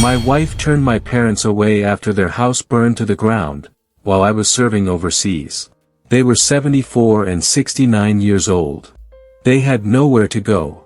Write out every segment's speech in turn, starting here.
My wife turned my parents away after their house burned to the ground, while I was serving overseas. They were 74 and 69 years old. They had nowhere to go.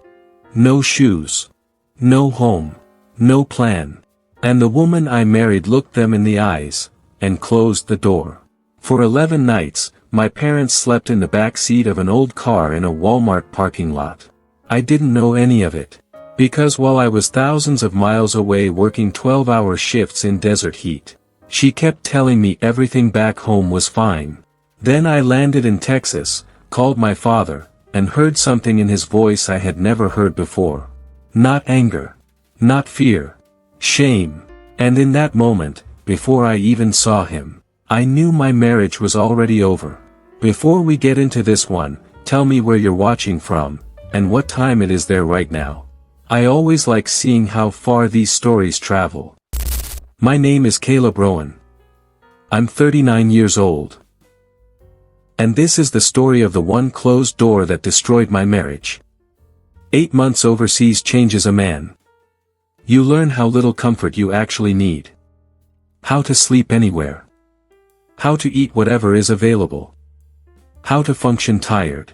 No shoes. No home. No plan. And the woman I married looked them in the eyes, and closed the door. For 11 nights, my parents slept in the back seat of an old car in a Walmart parking lot. I didn't know any of it. Because while I was thousands of miles away working 12-hour shifts in desert heat, she kept telling me everything back home was fine. Then I landed in Texas, called my father, and heard something in his voice I had never heard before. Not anger. Not fear. Shame. And in that moment, before I even saw him, I knew my marriage was already over. Before we get into this one, tell me where you're watching from, and what time it is there right now. I always like seeing how far these stories travel. My name is Caleb Rowan. I'm 39 years old. And this is the story of the one closed door that destroyed my marriage. 8 months overseas changes a man. You learn how little comfort you actually need. How to sleep anywhere. How to eat whatever is available. How to function tired.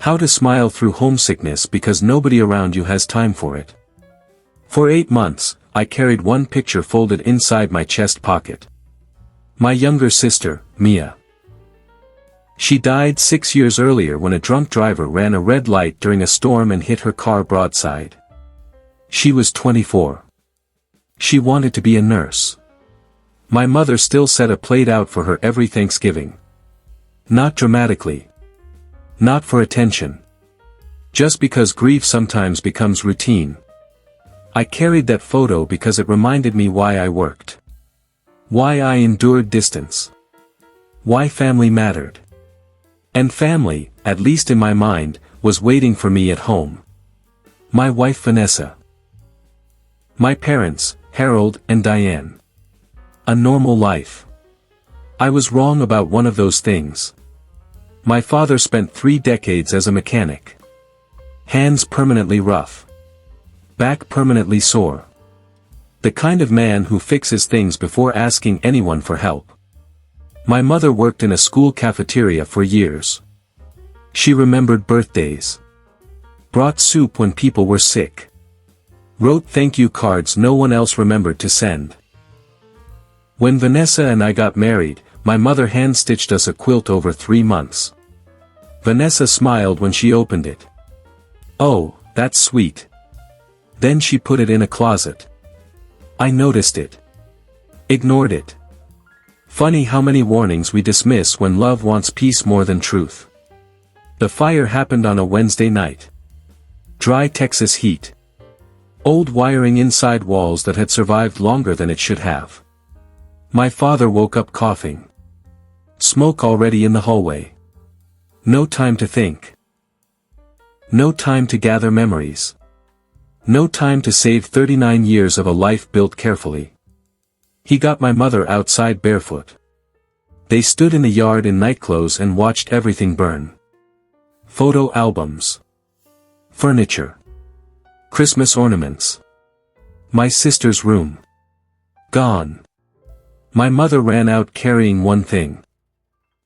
How to smile through homesickness because nobody around you has time for it. For 8 months, I carried one picture folded inside my chest pocket. My younger sister, Mia. She died 6 years earlier when a drunk driver ran a red light during a storm and hit her car broadside. She was 24. She wanted to be a nurse. My mother still set a plate out for her every Thanksgiving. Not dramatically. Not for attention. Just because grief sometimes becomes routine. I carried that photo because it reminded me why I worked. Why I endured distance. Why family mattered. And family, at least in my mind, was waiting for me at home. My wife Vanessa. My parents, Harold and Diane. A normal life. I was wrong about one of those things. My father spent 3 decades as a mechanic. Hands permanently rough. Back permanently sore. The kind of man who fixes things before asking anyone for help. My mother worked in a school cafeteria for years. She remembered birthdays. Brought soup when people were sick. Wrote thank you cards no one else remembered to send. When Vanessa and I got married, my mother hand-stitched us a quilt over 3 months. Vanessa smiled when she opened it. Oh, that's sweet. Then she put it in a closet. I noticed it. Ignored it. Funny how many warnings we dismiss when love wants peace more than truth. The fire happened on a Wednesday night. Dry Texas heat. Old wiring inside walls that had survived longer than it should have. My father woke up coughing. Smoke already in the hallway. No time to think. No time to gather memories. No time to save 39 years of a life built carefully. He got my mother outside barefoot. They stood in the yard in nightclothes and watched everything burn. Photo albums. Furniture. Christmas ornaments. My sister's room. Gone. My mother ran out carrying one thing.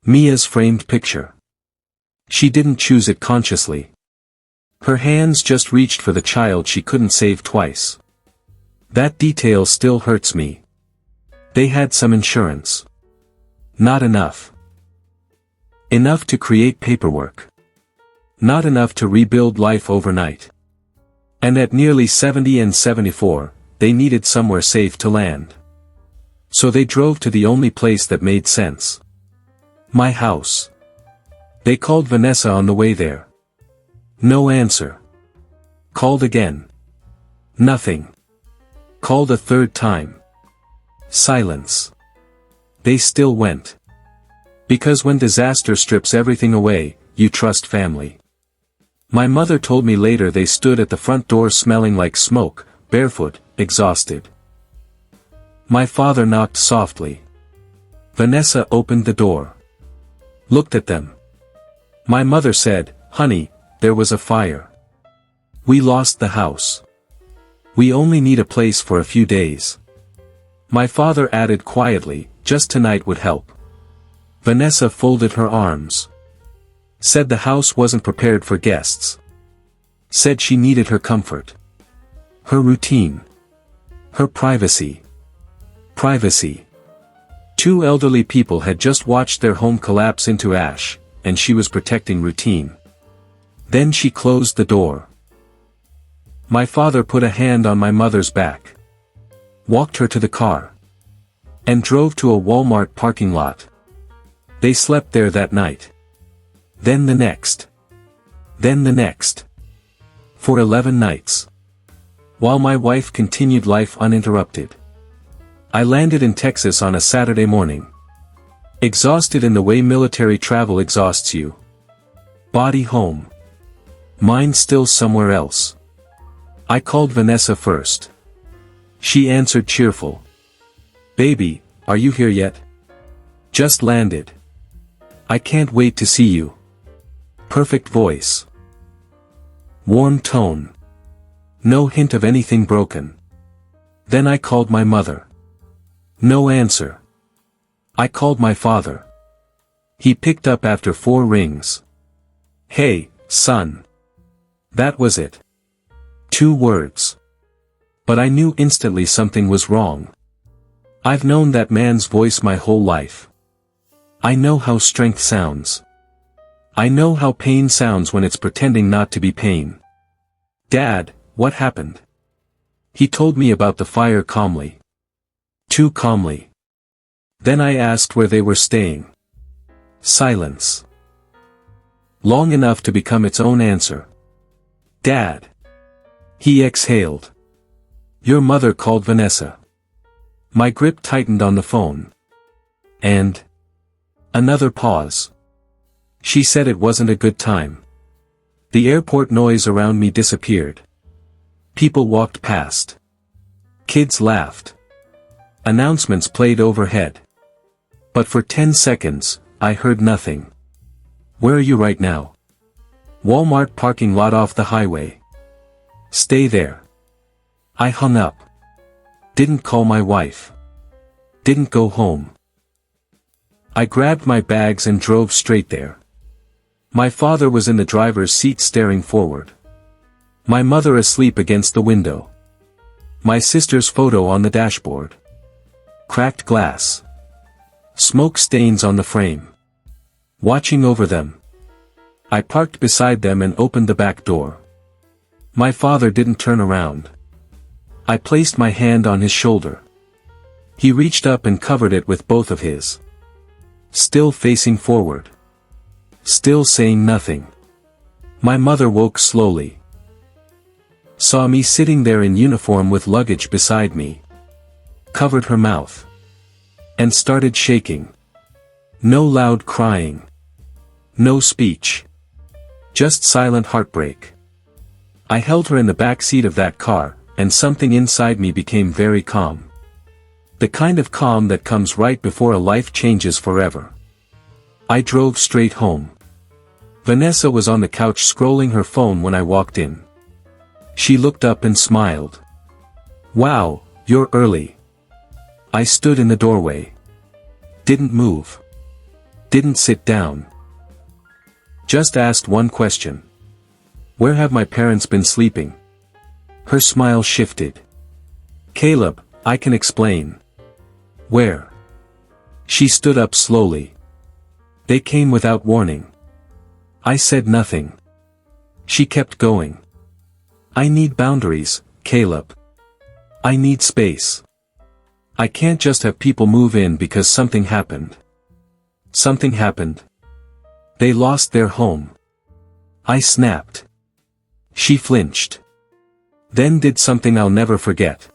Mia's framed picture. She didn't choose it consciously. Her hands just reached for the child she couldn't save twice. That detail still hurts me. They had some insurance. Not enough. Enough to create paperwork. Not enough to rebuild life overnight. And at nearly 70 and 74, they needed somewhere safe to land. So they drove to the only place that made sense. My house. They called Vanessa on the way there. No answer. Called again. Nothing. Called a third time. Silence. They still went. Because when disaster strips everything away, you trust family. My mother told me later they stood at the front door smelling like smoke, barefoot, exhausted. My father knocked softly. Vanessa opened the door. Looked at them. My mother said, "Honey, there was a fire. We lost the house." We only need a place for a few days. My father added quietly, just tonight would help. Vanessa folded her arms. Said the house wasn't prepared for guests. Said she needed her comfort. Her routine. Her privacy. Privacy. Two elderly people had just watched their home collapse into ash, and she was protecting routine. Then she closed the door. My father put a hand on my mother's back. Walked her to the car. And drove to a Walmart parking lot. They slept there that night. Then the next. Then the next. For 11 nights. While my wife continued life uninterrupted. I landed in Texas on a Saturday morning. Exhausted in the way military travel exhausts you. Body home. Mind still somewhere else. I called Vanessa first. She answered cheerful. Baby, are you here yet? Just landed. I can't wait to see you. Perfect voice. Warm tone. No hint of anything broken. Then I called my mother. No answer. I called my father. He picked up after 4 rings. Hey, son. That was it. 2 words. But I knew instantly something was wrong. I've known that man's voice my whole life. I know how strength sounds. I know how pain sounds when it's pretending not to be pain. Dad, what happened? He told me about the fire calmly. Too calmly. Then I asked where they were staying. Silence. Long enough to become its own answer. Dad. He exhaled. Your mother called Vanessa. My grip tightened on the phone. And? Another pause. She said it wasn't a good time. The airport noise around me disappeared. People walked past. Kids laughed. Announcements played overhead. But for 10 seconds, I heard nothing. Where are you right now? Walmart parking lot off the highway. Stay there. I hung up. Didn't call my wife. Didn't go home. I grabbed my bags and drove straight there. My father was in the driver's seat staring forward. My mother asleep against the window. My sister's photo on the dashboard. Cracked glass. Smoke stains on the frame. Watching over them. I parked beside them and opened the back door. My father didn't turn around. I placed my hand on his shoulder. He reached up and covered it with both of his. Still facing forward. Still saying nothing. My mother woke slowly. Saw me sitting there in uniform with luggage beside me. Covered her mouth. And started shaking. No loud crying. No speech. Just silent heartbreak. I held her in the back seat of that car, and something inside me became very calm. The kind of calm that comes right before a life changes forever. I drove straight home. Vanessa was on the couch scrolling her phone when I walked in. She looked up and smiled. Wow, you're early. I stood in the doorway. Didn't move. Didn't sit down. Just asked one question. Where have my parents been sleeping? Her smile shifted. Caleb, I can explain. Where? She stood up slowly. They came without warning. I said nothing. She kept going. I need boundaries, Caleb. I need space. I can't just have people move in because something happened. Something happened. They lost their home. I snapped. She flinched. Then did something I'll never forget.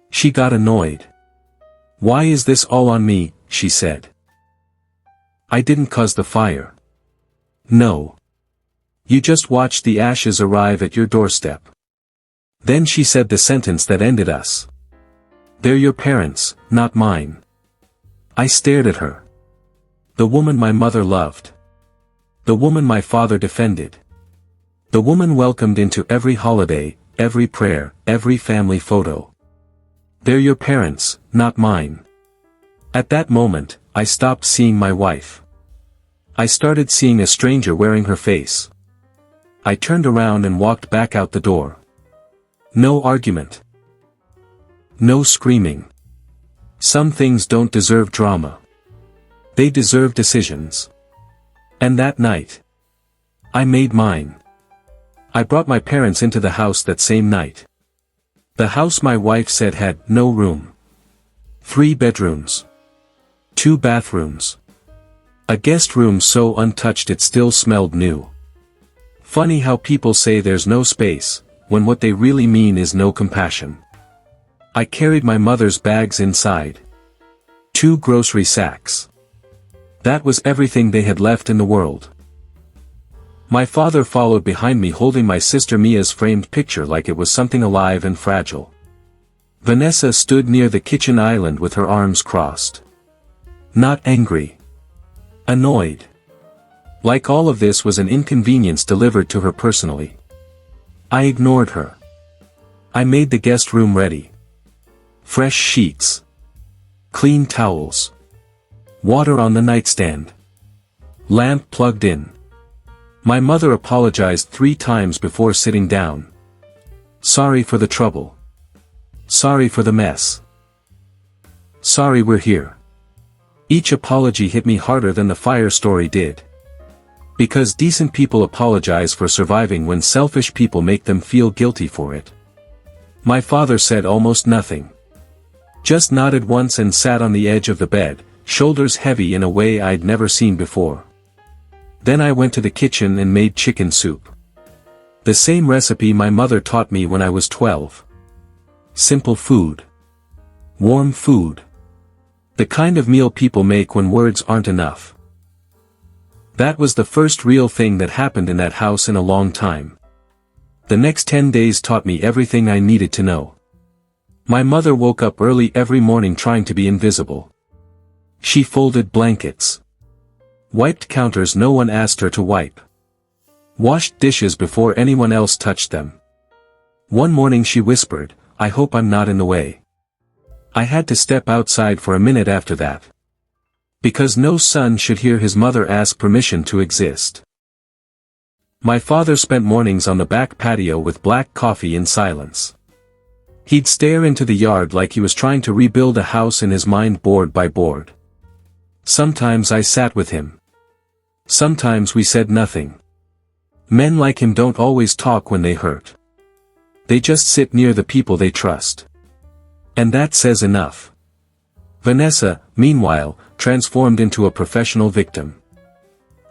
She got annoyed. Why is this all on me, she said. I didn't cause the fire. No. You just watched the ashes arrive at your doorstep. Then she said the sentence that ended us. They're your parents, not mine. I stared at her. The woman my mother loved. The woman my father defended. The woman welcomed into every holiday, every prayer, every family photo. They're your parents, not mine. At that moment, I stopped seeing my wife. I started seeing a stranger wearing her face. I turned around and walked back out the door. No argument. No screaming. Some things don't deserve drama. They deserve decisions. And that night, I made mine. I brought my parents into the house that same night. The house my wife said had no room. 3 bedrooms. 2 bathrooms. A guest room so untouched it still smelled new. Funny how people say there's no space, when what they really mean is no compassion. I carried my mother's bags inside. 2 grocery sacks. That was everything they had left in the world. My father followed behind me holding my sister Mia's framed picture like it was something alive and fragile. Vanessa stood near the kitchen island with her arms crossed. Not angry. Annoyed. Like all of this was an inconvenience delivered to her personally. I ignored her. I made the guest room ready. Fresh sheets. Clean towels. Water on the nightstand. Lamp plugged in. My mother apologized 3 times before sitting down. Sorry for the trouble. Sorry for the mess. Sorry we're here. Each apology hit me harder than the fire story did. Because decent people apologize for surviving when selfish people make them feel guilty for it. My father said almost nothing. Just nodded once and sat on the edge of the bed, shoulders heavy in a way I'd never seen before. Then I went to the kitchen and made chicken soup. The same recipe my mother taught me when I was 12. Simple food. Warm food. The kind of meal people make when words aren't enough. That was the first real thing that happened in that house in a long time. The next 10 days taught me everything I needed to know. My mother woke up early every morning trying to be invisible. She folded blankets. Wiped counters no one asked her to wipe. Washed dishes before anyone else touched them. One morning she whispered, "I hope I'm not in the way." I had to step outside for a minute after that. Because no son should hear his mother ask permission to exist. My father spent mornings on the back patio with black coffee in silence. He'd stare into the yard like he was trying to rebuild a house in his mind board by board. Sometimes I sat with him. Sometimes we said nothing. Men like him don't always talk when they hurt. They just sit near the people they trust. And that says enough. Vanessa, meanwhile, transformed into a professional victim.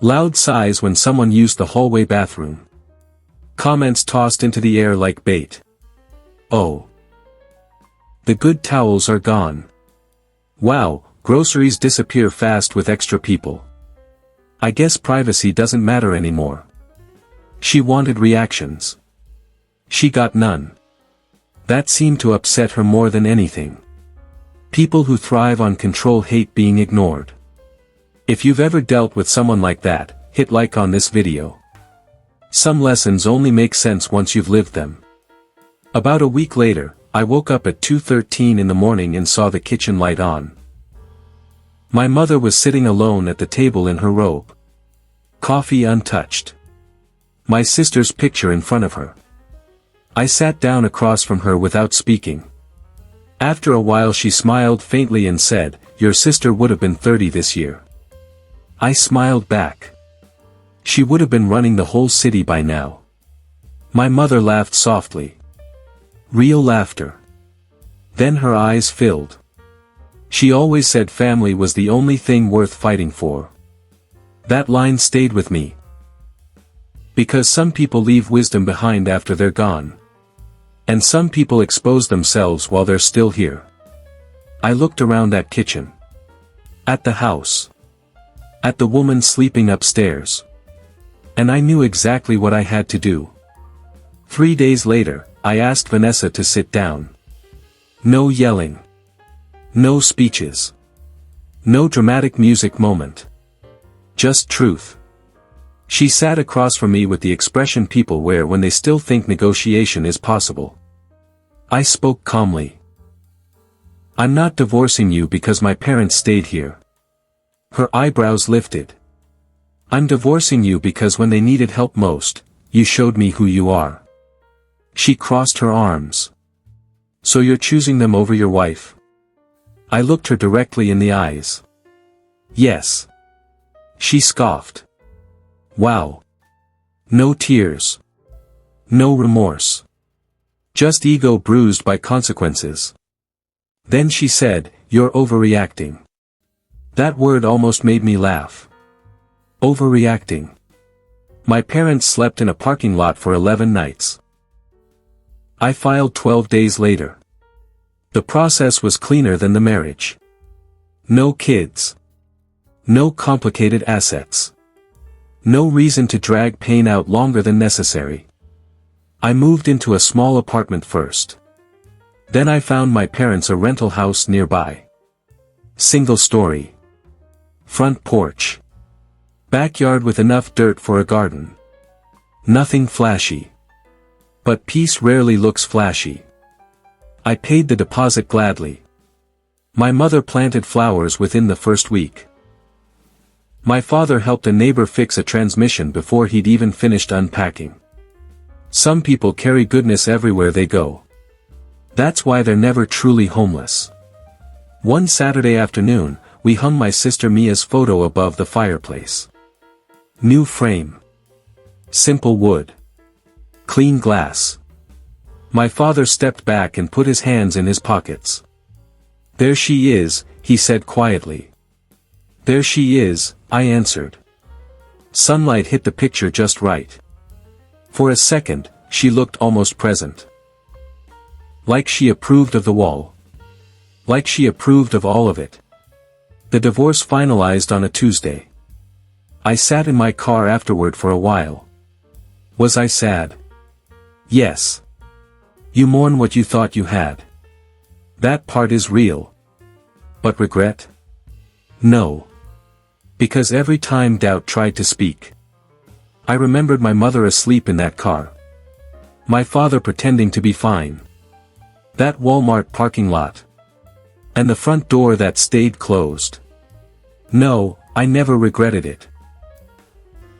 Loud sighs when someone used the hallway bathroom. Comments tossed into the air like bait. Oh. The good towels are gone. Wow, groceries disappear fast with extra people. I guess privacy doesn't matter anymore. She wanted reactions. She got none. That seemed to upset her more than anything. People who thrive on control hate being ignored. If you've ever dealt with someone like that, hit like on this video. Some lessons only make sense once you've lived them. About a week later, I woke up at 2:13 in the morning and saw the kitchen light on. My mother was sitting alone at the table in her robe. Coffee untouched. My sister's picture in front of her. I sat down across from her without speaking. After a while she smiled faintly and said, "Your sister would have been 30 this year." I smiled back. She would have been running the whole city by now. My mother laughed softly. Real laughter. Then her eyes filled. She always said family was the only thing worth fighting for. That line stayed with me. Because some people leave wisdom behind after they're gone. And some people expose themselves while they're still here. I looked around that kitchen. At the house. At the woman sleeping upstairs. And I knew exactly what I had to do. 3 days later, I asked Vanessa to sit down. No yelling. No speeches. No dramatic music moment. Just truth. She sat across from me with the expression people wear when they still think negotiation is possible. I spoke calmly. I'm not divorcing you because my parents stayed here. Her eyebrows lifted. I'm divorcing you because when they needed help most, you showed me who you are. She crossed her arms. So you're choosing them over your wife? I looked her directly in the eyes. Yes. She scoffed. Wow. No tears. No remorse. Just ego bruised by consequences. Then she said, "You're overreacting." That word almost made me laugh. Overreacting. My parents slept in a parking lot for 11 nights. I filed 12 days later. The process was cleaner than the marriage. No kids. No complicated assets. No reason to drag pain out longer than necessary. I moved into a small apartment first. Then I found my parents a rental house nearby. Single story. Front porch. Backyard with enough dirt for a garden. Nothing flashy. But peace rarely looks flashy. I paid the deposit gladly. My mother planted flowers within the first week. My father helped a neighbor fix a transmission before he'd even finished unpacking. Some people carry goodness everywhere they go. That's why they're never truly homeless. One Saturday afternoon, we hung my sister Mia's photo above the fireplace. New frame. Simple wood. Clean glass. My father stepped back and put his hands in his pockets. "There she is," he said quietly. "There she is," I answered. Sunlight hit the picture just right. For a second, she looked almost present. Like she approved of the wall. Like she approved of all of it. The divorce finalized on a Tuesday. I sat in my car afterward for a while. Was I sad? Yes. You mourn what you thought you had. That part is real. But regret? No. Because every time doubt tried to speak. I remembered my mother asleep in that car. My father pretending to be fine. That Walmart parking lot. And the front door that stayed closed. No, I never regretted it.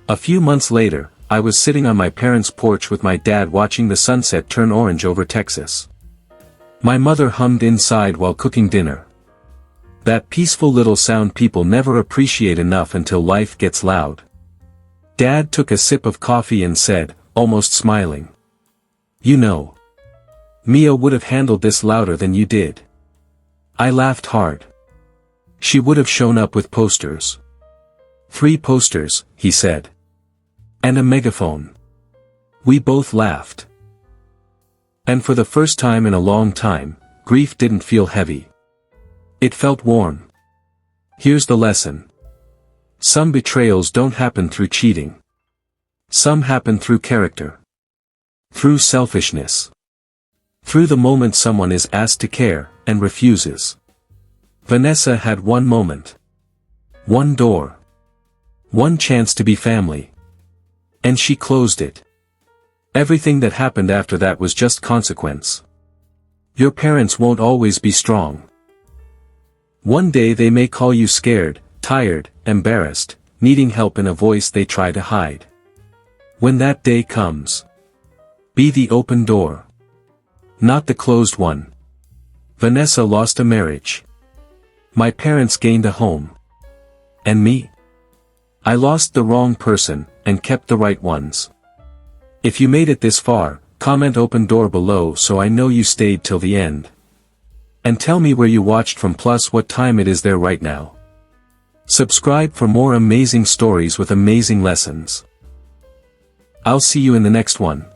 A few months later, I was sitting on my parents' porch with my dad watching the sunset turn orange over Texas. My mother hummed inside while cooking dinner. That peaceful little sound people never appreciate enough until life gets loud. Dad took a sip of coffee and said, almost smiling. "You know. Mia would have handled this louder than you did." I laughed hard. "She would have shown up with posters." "3 posters," he said. "And a megaphone." We both laughed. And for the first time in a long time, grief didn't feel heavy. It felt warm. Here's the lesson. Some betrayals don't happen through cheating. Some happen through character. Through selfishness. Through the moment someone is asked to care, and refuses. Vanessa had one moment. One door. One chance to be family. And she closed it. Everything that happened after that was just consequence. Your parents won't always be strong. One day they may call you scared, tired, embarrassed, needing help in a voice they try to hide. When that day comes, be the open door. Not the closed one. Vanessa lost a marriage. My parents gained a home. And me? I lost the wrong person, and kept the right ones. If you made it this far, comment open door below so I know you stayed till the end. And tell me where you watched from plus what time it is there right now. Subscribe for more amazing stories with amazing lessons. I'll see you in the next one.